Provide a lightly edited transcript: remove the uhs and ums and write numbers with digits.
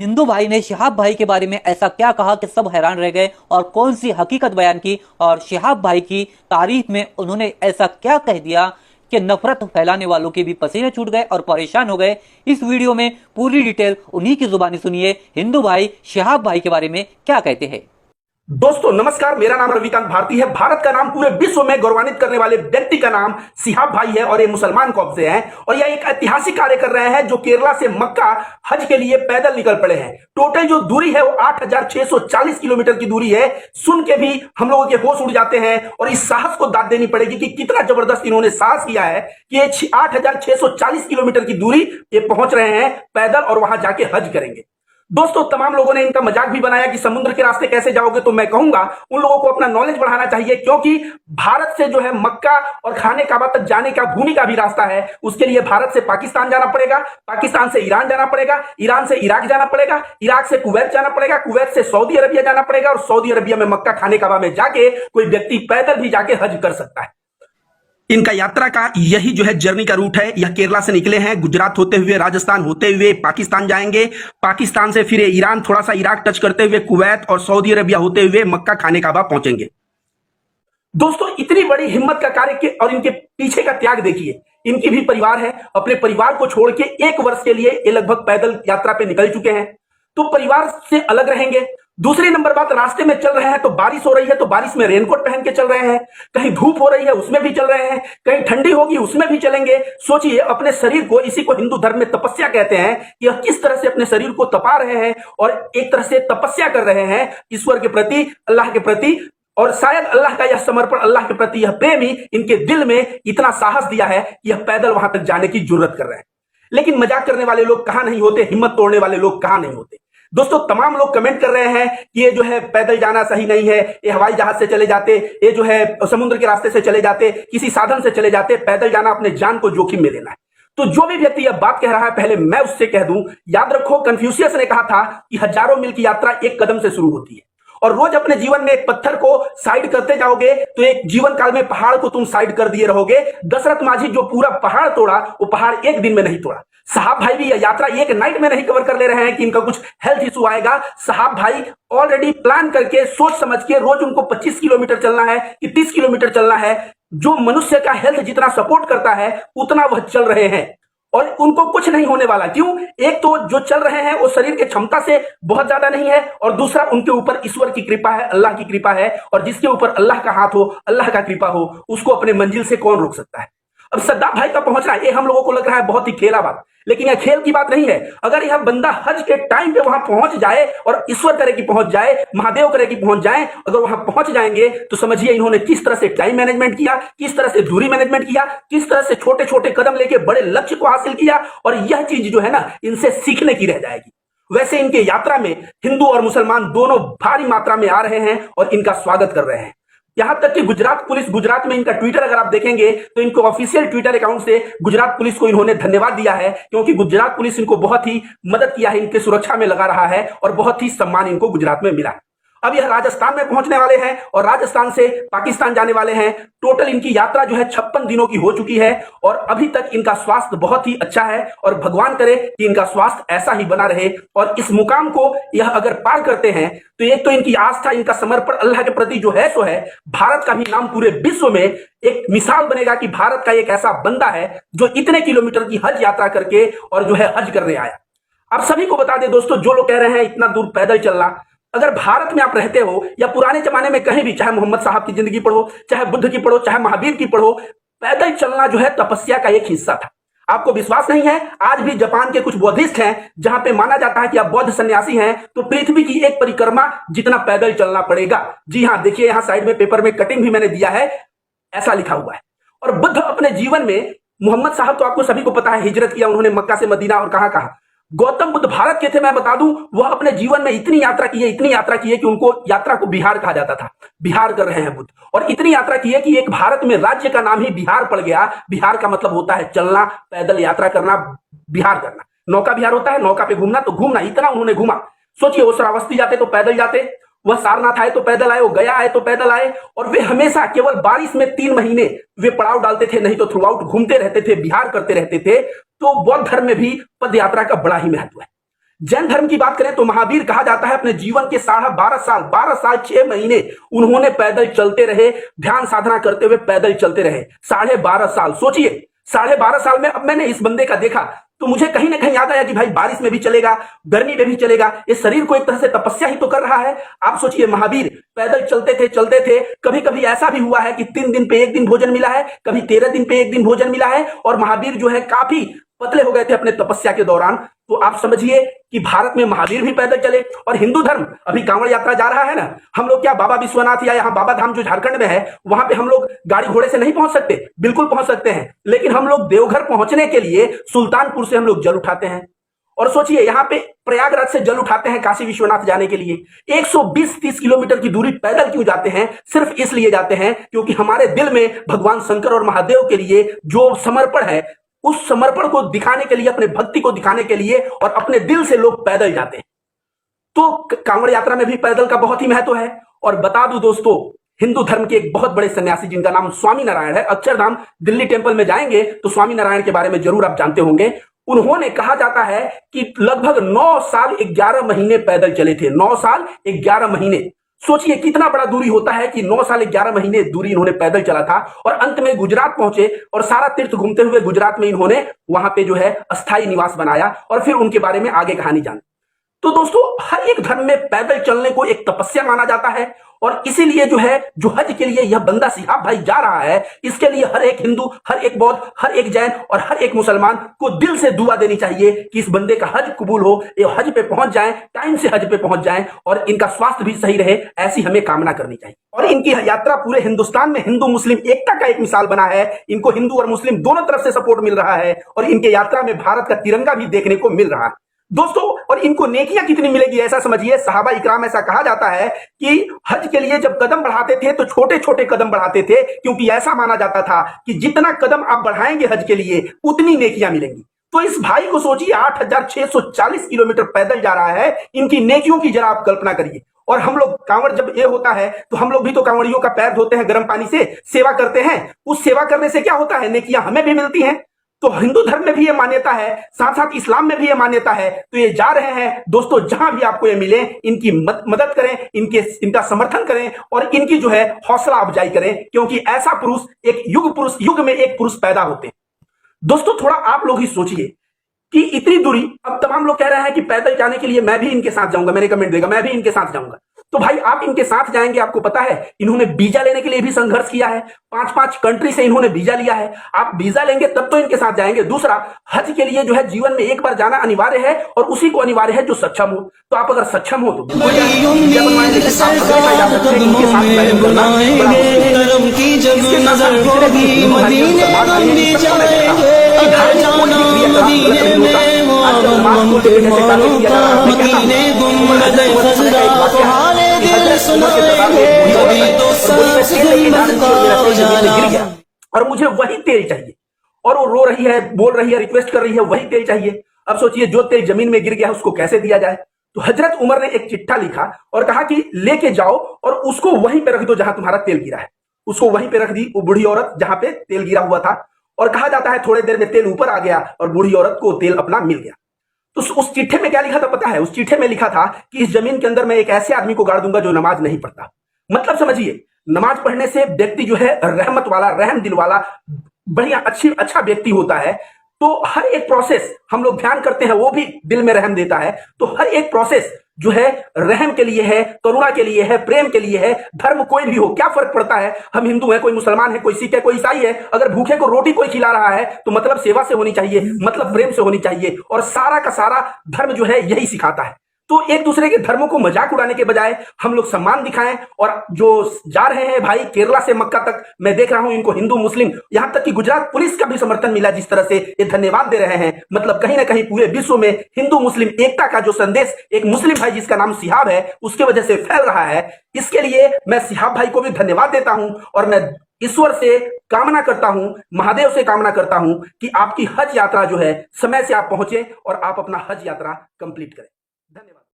हिंदू भाई ने शिहाब भाई के बारे में ऐसा क्या कहा कि सब हैरान रह गए और कौन सी हकीकत बयान की और शिहाब भाई की तारीफ में उन्होंने ऐसा क्या कह दिया कि नफरत फैलाने वालों के भी पसीने छूट गए और परेशान हो गए। इस वीडियो में पूरी डिटेल उन्हीं की जुबानी सुनिए। हिंदू भाई शिहाब भाई के बारे में क्या कहते हैं। दोस्तों नमस्कार, मेरा नाम रविकांत भारती है। भारत का नाम पूरे विश्व में गौरवान्वित करने वाले व्यक्ति का नाम शिहाब भाई है और ये मुसलमान कौम से हैं और यह एक ऐतिहासिक कार्य कर रहे हैं जो केरला से मक्का हज के लिए पैदल निकल पड़े हैं। टोटल जो दूरी है वो 8,640 किलोमीटर की दूरी है। सुन के भी हम लोगों के होश उड़ जाते हैं और इस साहस को दाद देनी पड़ेगी कि कितना जबरदस्त इन्होंने साहस किया है कि ये 8,640 किलोमीटर की दूरी ये पहुंच रहे हैं पैदल और वहां जाके हज करेंगे। दोस्तों तमाम लोगों ने इनका मजाक भी बनाया कि समुद्र के रास्ते कैसे जाओगे, तो मैं कहूंगा उन लोगों को अपना नॉलेज बढ़ाना चाहिए, क्योंकि भारत से जो है मक्का और खाने काबा तक जाने का भूमि का भी रास्ता है। उसके लिए भारत से पाकिस्तान जाना पड़ेगा, पाकिस्तान से ईरान जाना पड़ेगा, ईरान से इराक जाना पड़ेगा, इराक से कुवैत जाना पड़ेगा, कुवैत से सऊदी अरबिया जाना पड़ेगा और सऊदी अरबिया में मक्का खाने काबा में जाके कोई व्यक्ति पैदल भी जाके हज कर सकता है। इनका यात्रा का यही जो है जर्नी का रूट है। यह केरला से निकले हैं, गुजरात होते हुए राजस्थान होते हुए पाकिस्तान जाएंगे, पाकिस्तान से फिर ईरान, थोड़ा सा इराक टच करते हुए कुवैत और सऊदी अरबिया होते हुए मक्का खाने काबा पहुंचेंगे। दोस्तों इतनी बड़ी हिम्मत का कार्य के और इनके पीछे का त्याग देखिए। इनकी भी परिवार है, अपने परिवार को छोड़ के 1 वर्ष के लिए ये लगभग पैदल यात्रा पे निकल चुके हैं, तो परिवार से अलग रहेंगे। दूसरी नंबर बात, रास्ते में चल रहे हैं तो बारिश हो रही है, तो बारिश में रेनकोट पहन के चल रहे हैं, कहीं धूप हो रही है उसमें भी चल रहे हैं, कहीं ठंडी होगी उसमें भी चलेंगे। सोचिए अपने शरीर को, इसी को हिंदू धर्म में तपस्या कहते हैं, यह किस तरह से अपने शरीर को तपा रहे हैं और एक तरह से तपस्या कर रहे हैं ईश्वर के प्रति, अल्लाह के प्रति। और शायद अल्लाह का यह समर्पण, अल्लाह के प्रति यह प्रेम ही इनके दिल में इतना साहस दिया है कि यह पैदल वहां तक जाने की जरूरत कर रहे हैं। लेकिन मजाक करने वाले लोग कहां नहीं होते, हिम्मत तोड़ने वाले लोग कहां नहीं होते। दोस्तों तमाम लोग कमेंट कर रहे हैं कि ये जो है पैदल जाना सही नहीं है, ये हवाई जहाज से चले जाते, ये जो है समुद्र के रास्ते से चले जाते, किसी साधन से चले जाते। पैदल जाना अपने जान को जोखिम में लेना है। तो जो भी व्यक्ति यह बात कह रहा है, पहले मैं उससे कह दूं, याद रखो कन्फ्यूशियस ने कहा था कि हजारों मील की यात्रा एक कदम से शुरू होती है और रोज अपने जीवन में एक पत्थर को साइड करते जाओगे तो एक जीवन काल में पहाड़ को तुम साइड कर दिए रहोगे। दशरथ माझी जो पूरा पहाड़ तोड़ा, वो पहाड़ एक दिन में नहीं तोड़ा। साहब भाई भी यह यात्रा एक नाइट में नहीं कवर कर ले रहे हैं कि इनका कुछ हेल्थ इशू आएगा। साहब भाई ऑलरेडी प्लान करके, सोच समझ के, रोज उनको 25 किलोमीटर चलना है कि 30 किलोमीटर चलना है। जो मनुष्य का हेल्थ जितना सपोर्ट करता है उतना वह चल रहे हैं और उनको कुछ नहीं होने वाला। क्यों? एक तो जो चल रहे हैं वो शरीर की क्षमता से बहुत ज्यादा नहीं है और दूसरा उनके ऊपर ईश्वर की कृपा है, अल्लाह की कृपा है। और जिसके ऊपर अल्लाह का हाथ हो, अल्लाह का कृपा हो, उसको अपने मंजिल से कौन रोक सकता है। अब सद्दाम भाई का पहुंचना ये हम लोगों को लग रहा है बहुत ही खेला बात, लेकिन यह खेल की बात नहीं है। अगर यह बंदा हज के टाइम पे वहां पहुंच जाए और ईश्वर करे कि पहुंच जाए, महादेव करे कि पहुंच जाए, अगर वहां पहुंच जाएंगे तो समझिए इन्होंने किस तरह से टाइम मैनेजमेंट किया, किस तरह से दूरी मैनेजमेंट किया, किस तरह से छोटे छोटे कदम लेके बड़े लक्ष्य को हासिल किया। और यह चीज जो है ना, इनसे सीखने की रह जाएगी। वैसे इनके यात्रा में हिंदू और मुसलमान दोनों भारी मात्रा में आ रहे हैं और इनका स्वागत कर रहे हैं। यहां तक कि गुजरात पुलिस, गुजरात में इनका ट्विटर अगर आप देखेंगे तो इनको ऑफिशियल ट्विटर अकाउंट से गुजरात पुलिस को इन्होंने धन्यवाद दिया है, क्योंकि गुजरात पुलिस इनको बहुत ही मदद किया है, इनके सुरक्षा में लगा रहा है और बहुत ही सम्मान इनको गुजरात में मिला है। अब यह राजस्थान में पहुंचने वाले हैं और राजस्थान से पाकिस्तान जाने वाले हैं। टोटल इनकी यात्रा जो है 56 दिनों की हो चुकी है और अभी तक इनका स्वास्थ्य बहुत ही अच्छा है और भगवान करे कि इनका स्वास्थ्य ऐसा ही बना रहे। और इस मुकाम को यह अगर पार करते हैं तो एक तो इनकी आस्था, इनका समर्पण अल्लाह के प्रति जो है सो है, भारत का भी नाम पूरे विश्व में एक मिसाल बनेगा कि भारत का एक ऐसा बंदा है जो इतने किलोमीटर की हज यात्रा करके और जो है हज करने आया। आप सभी को बता दें दोस्तों, जो लोग कह रहे हैं इतना दूर पैदल चलना, अगर भारत में आप रहते हो या पुराने जमाने में कहीं भी, चाहे मोहम्मद साहब की जिंदगी पढ़ो, चाहे बुद्ध की पढ़ो, चाहे महावीर की पढ़ो, पैदल चलना जो है तपस्या का एक हिस्सा था। आपको विश्वास नहीं है? आज भी जापान के कुछ बौद्धिस्ट हैं जहां पे माना जाता है कि आप बौद्ध सन्यासी हैं तो पृथ्वी की एक परिक्रमा जितना पैदल चलना पड़ेगा। जी हां, देखिए यहां साइड में पेपर में कटिंग भी मैंने दिया है, ऐसा लिखा हुआ है। और बुद्ध अपने जीवन में, मोहम्मद साहब तो आपको सभी को पता है हिजरत किया उन्होंने मक्का से मदीना और कहां कहां। गौतम बुद्ध भारत के थे, मैं बता दूं, वह अपने जीवन में इतनी यात्रा की है, इतनी यात्रा की है कि उनको यात्रा को बिहार कहा जाता था। बिहार कर रहे हैं बुद्ध, और इतनी यात्रा की है कि एक भारत में राज्य का नाम ही बिहार पड़ गया। बिहार का मतलब होता है चलना, पैदल यात्रा करना, बिहार करना। नौका बिहार होता है, नौका पे घूमना, तो घूमना, इतना उन्होंने घूमा। सोचिए वो श्रावस्ती जाते तो पैदल जाते, वह सारनाथ आए तो पैदल आए, वो गया आए तो पैदल आए, और वे हमेशा केवल बारिश में 3 महीने वे पड़ाव डालते थे, नहीं तो थ्रू आउट घूमते रहते थे, बिहार करते रहते थे। तो बौद्ध धर्म में भी पद यात्रा का बड़ा ही महत्व है। जैन धर्म की बात करें तो महावीर कहा जाता है अपने जीवन के 12.5 साल 6 महीने उन्होंने पैदल चलते रहे, ध्यान साधना करते हुए पैदल चलते रहे। 12.5 साल, सोचिए 12.5 साल में। अब मैंने इस बंदे का देखा तो मुझे कहीं ना कहीं याद आया कि भाई बारिश में भी चलेगा, गर्मी में भी चलेगा, ये शरीर को एक तरह से तपस्या ही तो कर रहा है। आप सोचिए महावीर पैदल चलते थे। कभी कभी ऐसा भी हुआ है कि 3 दिन पे 1 दिन भोजन मिला है, कभी 13 दिन पे 1 दिन भोजन मिला है, और महावीर जो है काफी पतले हो गए थे अपने तपस्या के दौरान। तो आप समझिए कि भारत में महावीर भी पैदल चले। और हिंदू धर्म अभी कांवड़ यात्रा जा रहा है ना, हम लोग क्या बाबा विश्वनाथ या यहाँ बाबा धाम जो झारखंड में है वहां पे हम लोग गाड़ी घोड़े से नहीं पहुंच सकते? बिल्कुल पहुंच सकते हैं, लेकिन हम लोग देवघर पहुंचने के लिए सुल्तानपुर से हम लोग जल उठाते हैं। और सोचिए यहाँ पे प्रयागराज से जल उठाते हैं काशी विश्वनाथ जाने के लिए। 120-30 किलोमीटर की दूरी पैदल क्यों जाते हैं? सिर्फ इसलिए जाते हैं क्योंकि हमारे दिल में भगवान शंकर और महादेव के लिए जो समर्पण है, उस समर्पण को दिखाने के लिए, अपने भक्ति को दिखाने के लिए और अपने दिल से लोग पैदल जाते हैं। तो कांवड़ यात्रा में भी पैदल का बहुत ही महत्व है। और बता दूं दोस्तों, हिंदू धर्म के एक बहुत बड़े सन्यासी जिनका नाम स्वामी नारायण है, अक्षरधाम दिल्ली टेंपल में जाएंगे तो स्वामी नारायण के बारे में जरूर आप जानते होंगे। उन्होंने कहा जाता है कि लगभग 9 साल 11 महीने पैदल चले थे। 9 साल 11 महीने, सोचिए कितना बड़ा दूरी होता है कि 9 साल 11 महीने दूरी इन्होंने पैदल चला था। और अंत में गुजरात पहुंचे और सारा तीर्थ घूमते हुए गुजरात में इन्होंने वहां पे जो है अस्थायी निवास बनाया। और फिर उनके बारे में आगे कहानी जान। तो दोस्तों, हर एक धर्म में पैदल चलने को एक तपस्या माना जाता है। और इसीलिए जो है, जो हज के लिए यह बंदा सिहाब भाई जा रहा है, इसके लिए हर एक हिंदू, हर एक बौद्ध, हर एक जैन और हर एक मुसलमान को दिल से दुआ देनी चाहिए कि इस बंदे का हज कबूल हो, ये हज पे पहुंच जाएं, टाइम से हज पे पहुंच जाएं और इनका स्वास्थ्य भी सही रहे, ऐसी हमें कामना करनी चाहिए। और इनकी यात्रा पूरे हिंदुस्तान में हिंदू मुस्लिम एकता का एक मिसाल बना है। इनको हिंदू और मुस्लिम दोनों तरफ से सपोर्ट मिल रहा है और इनके यात्रा में भारत का तिरंगा भी देखने को मिल रहा है दोस्तों। और इनको नेकियां कितनी मिलेगी ऐसा समझिए, सहाबा इकराम, ऐसा कहा जाता है कि हज के लिए जब कदम बढ़ाते थे तो छोटे छोटे कदम बढ़ाते थे, क्योंकि ऐसा माना जाता था कि जितना कदम आप बढ़ाएंगे हज के लिए उतनी नेकियां मिलेंगी। तो इस भाई को सोचिए 8640 किलोमीटर पैदल जा रहा है, इनकी नेकियों की जरा आप कल्पना करिए। और हम लोग कांवड़ जब ये होता है तो हम लोग भी तो कांवड़ियों का पैर धोते हैं गर्म पानी से, सेवा करते हैं। उस सेवा करने से क्या होता है? नेकियां हमें भी मिलती हैं। तो हिंदू धर्म में भी ये मान्यता है, साथ साथ इस्लाम में भी ये मान्यता है। तो ये जा रहे हैं दोस्तों, जहां भी आपको ये मिले इनकी मदद करें, इनका समर्थन करें और इनकी जो है हौसला अफजाई करें, क्योंकि ऐसा पुरुष, एक युग में एक पुरुष पैदा होते हैं। दोस्तों थोड़ा आप लोग ही सोचिए कि इतनी दूरी, अब तमाम लोग कह रहे हैं कि पैदल जाने के लिए मैं भी इनके साथ जाऊंगा, मैंने कमेंट देगा मैं भी इनके साथ जाऊंगा। तो भाई आप इनके साथ जाएंगे, आपको पता है इन्होंने वीजा लेने के लिए भी संघर्ष किया है, 5-5 कंट्री से इन्होंने वीजा लिया है। आप वीजा लेंगे तब तो इनके साथ जाएंगे। दूसरा, हज के लिए जो है जीवन में एक बार जाना अनिवार्य है और उसी को अनिवार्य है जो सक्षम हो। तो आप अगर सक्षम हो तो वीजा बनवाएंगे, इनके साथ और मुझे वही तेल चाहिए। और वो रो रही है, बोल रही है, रिक्वेस्ट कर रही है, वही तेल चाहिए। अब सोचिए जो तेल जमीन में गिर गया है उसको कैसे दिया जाए। तो हजरत उमर ने एक चिट्ठा लिखा और कहा कि लेके जाओ और उसको वहीं पे रख दो जहां तुम्हारा तेल गिरा है। उसको वहीं पे रख दी वो बूढ़ी औरत जहां पे तेल गिरा हुआ था। और कहा जाता है थोड़ी देर में तेल ऊपर आ गया और बूढ़ी औरत को तेल अपना मिल गया। तो उस चिट्ठे में क्या लिखा था पता है? उस चिट्ठे में लिखा था कि इस जमीन के अंदर मैं एक ऐसे आदमी को गाड़ दूंगा जो नमाज नहीं पढ़ता। मतलब समझिए, नमाज पढ़ने से व्यक्ति जो है रहमत वाला, रहम दिल वाला, बढ़िया अच्छा व्यक्ति होता है। तो हर एक प्रोसेस हम लोग ध्यान करते हैं, वो भी दिल में रहम देता है। तो हर एक प्रोसेस जो है रहम के लिए है, करुणा के लिए है, प्रेम के लिए है। धर्म कोई भी हो, क्या फर्क पड़ता है? हम हिंदू हैं, कोई मुसलमान है, कोई सिख है, कोई ईसाई है। अगर भूखे को रोटी कोई खिला रहा है तो मतलब सेवा से होनी चाहिए, मतलब प्रेम से होनी चाहिए। और सारा का सारा धर्म जो है यही सिखाता है। तो एक दूसरे के धर्मों को मजाक उड़ाने के बजाय हम लोग सम्मान दिखाएं। और जो जा रहे हैं भाई केरला से मक्का तक, मैं देख रहा हूं इनको हिंदू मुस्लिम, यहां तक कि गुजरात पुलिस का भी समर्थन मिला, जिस तरह से ये धन्यवाद दे रहे हैं। मतलब कहीं ना कहीं पूरे विश्व में हिंदू मुस्लिम एकता का जो संदेश एक मुस्लिम भाई जिसका नाम सिहाब है उसके वजह से फैल रहा है। इसके लिए मैं सिहाब भाई को भी धन्यवाद देता हूं और मैं ईश्वर से कामना करता हूं, महादेव से कामना करता हूं कि आपकी हज यात्रा जो है समय से आप पहुंचे और आप अपना हज यात्रा कंप्लीट करें।